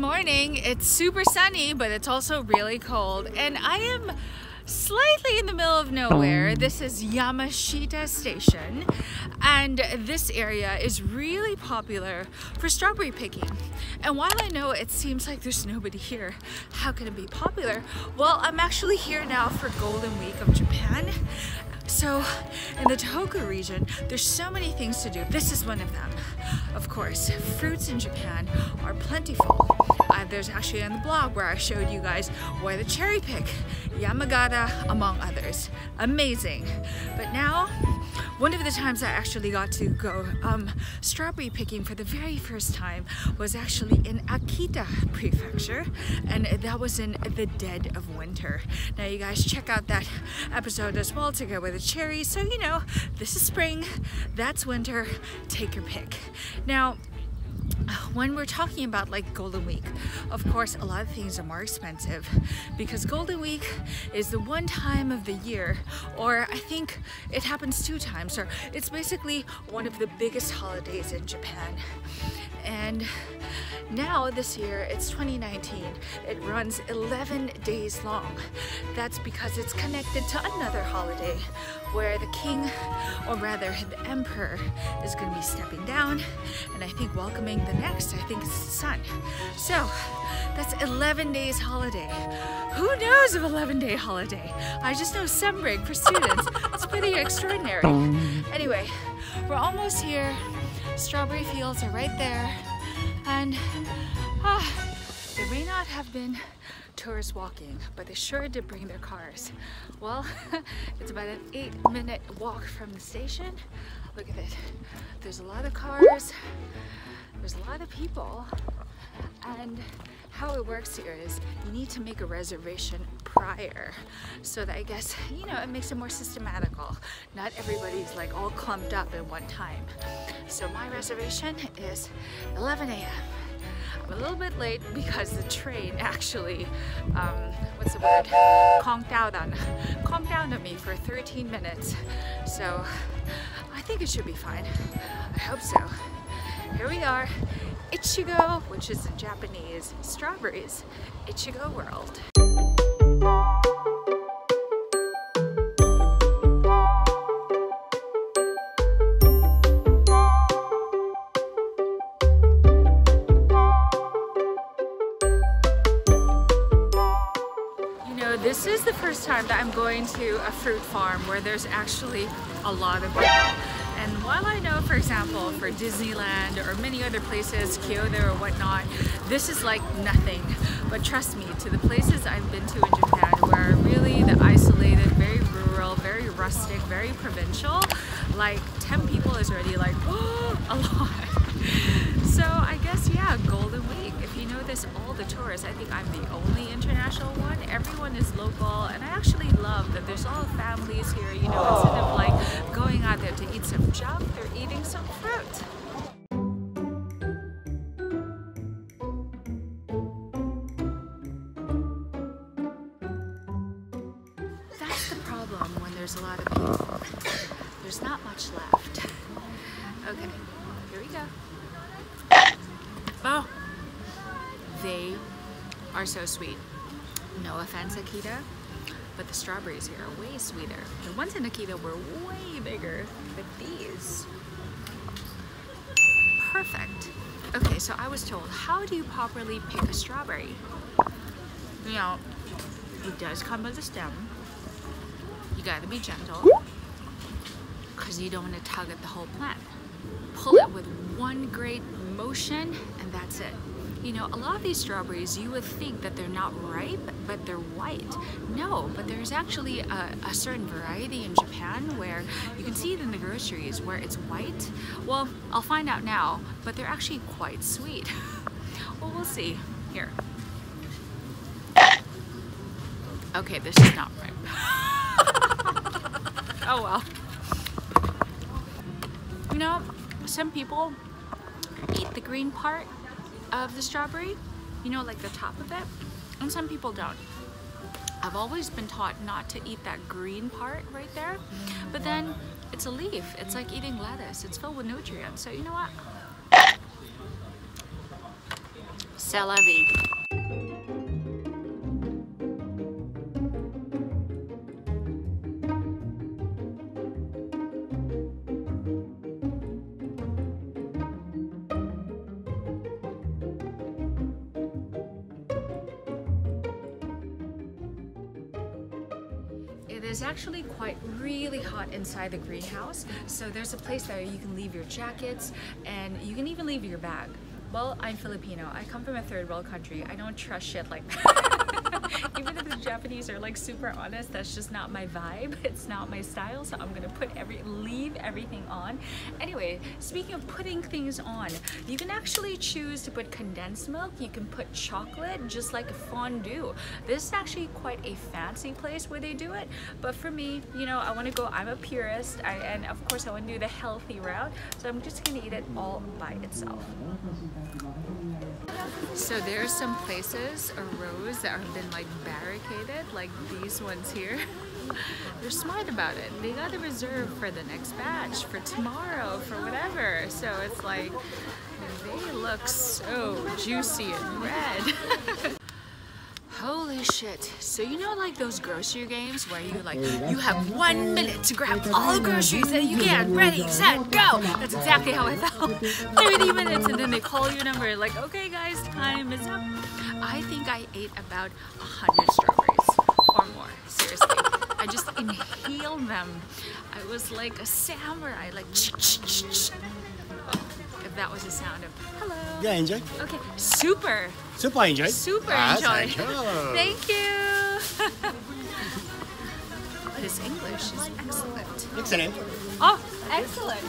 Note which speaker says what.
Speaker 1: morning. It's super sunny, but it's also really cold, and I am slightly in the middle of nowhere. This is Yamashita Station, and this area is really popular for strawberry picking. And while I know it seems like there's nobody here, how can it be popular? Well, I'm actually here now for Golden Week of Japan. So in the Tohoku region, there's so many things to do. This is one of them. Of course, fruits in Japan are plentiful. There's actually on the blog where I showed you guys where the cherry pick, Yamagata among others. Amazing. But now, one of the times I actually got to go strawberry picking for the very first time was actually in AKITA prefecture, and that was in the dead of winter. Now you guys check out that episode as well to go with the cherries, so you know this is spring, that's winter, take your pick. Now when we're talking about like Golden Week, of course a lot of things are more expensive because Golden Week is the one time of the year, or I think it happens 2 times, or it's basically one of the biggest holidays in Japan. And now this year, it's 2019, it runs 11 days long. That's because it's connected to another holiday where the king, or rather the emperor, is going to be stepping down, and I think welcoming the next, I think it's the sun. So that's 11 days holiday. Who knows of 11-day holiday? I just know sem break for students. It's pretty extraordinary. Anyway, we're almost here. Strawberry fields are right there, and there may not have been tourists walking, but they sure did bring their cars. Well, it's about an 8-minute walk from the station. Look at it. There's a lot of cars, there's a lot of people, and how it works here is you need to make a reservation prior, so that I guess, you know, it makes it more systematical. Not everybody's like all clumped up at one time. So my reservation is 11 a.m. I'm a little bit late because the train actually, what's the word? Conked down on me for 13 minutes. So I think it should be fine. I hope so. Here we are. Ichigo, which is in Japanese, strawberries, Ichigo World. You know, this is the first time that I'm going to a fruit farm where there's actually a lot of people. And while I know, for example, for Disneyland or many other places, Kyoto or whatnot, this is like nothing. But trust me, to the places I've been to in Japan where really the isolated, very rural, very rustic, very provincial, like 10 people is already like, whoa, a lot. So I guess, yeah, Golden Week. If you notice all the tourists, I think I'm the only international one. Everyone is local, and I actually love that there's all families here, you know, instead of like going out there to eat some junk, they're eating some fruit. That's the problem when there's a lot of people. There's not much left. Okay, here we go. Oh, they are so sweet. No offense, AKITA, but the strawberries here are way sweeter. The ones in AKITA were way bigger, but these, perfect. Okay, so I was told, how do you properly pick a strawberry? You know, it does come with a stem. You gotta be gentle, because you don't want to tug at the whole plant. Pull it with one great motion, and that's it. You know, a lot of these strawberries, you would think that they're not ripe, but they're white. No, but there's actually a certain variety in Japan where you can see it in the groceries where it's white. Well, I'll find out now, but they're actually quite sweet. Well, we'll see. Here. Okay, this is not ripe. Oh well. You know, some people eat the green part of the strawberry, you know, like the top of it, and some people don't. I've always been taught not to eat that green part right there, but then it's a leaf. It's like eating lettuce. It's filled with nutrients. So you know what? C'est la vie. It is actually really hot inside the greenhouse, so there's a place there you can leave your jackets and you can even leave your bag. Well, I'm Filipino. I come from a third world country. I don't trust shit like that. Even if the Japanese are like super honest, that's just not my vibe. It's not my style, so I'm gonna leave everything on. Anyway, speaking of putting things on, you can actually choose to put condensed milk. You can put chocolate, just like a fondue. This is actually quite a fancy place where they do it, but for me, you know, I want to go. I'm a purist, and of course I want to do the healthy route, so I'm just gonna eat it all by itself. So there are some places or rows that have been like barricaded, like these ones here. They're smart about it. They got to reserve for the next batch, for tomorrow, for whatever. So it's like, they look so juicy and red. Holy shit. So you know like those grocery games where you have 1 minute to grab all the groceries that you can, ready, set, go. That's exactly how I felt. 30 minutes and then they call your number like, okay guys, time is up. I think I ate about 100 strawberries or more, seriously. I just inhaled them. I was like a samurai, like if that was the sound of hello.
Speaker 2: Yeah, enjoy.
Speaker 1: Okay, super.
Speaker 2: Super enjoy.
Speaker 1: Super enjoy. Thank you. His English is excellent.
Speaker 2: Excellent.
Speaker 1: Oh, excellent.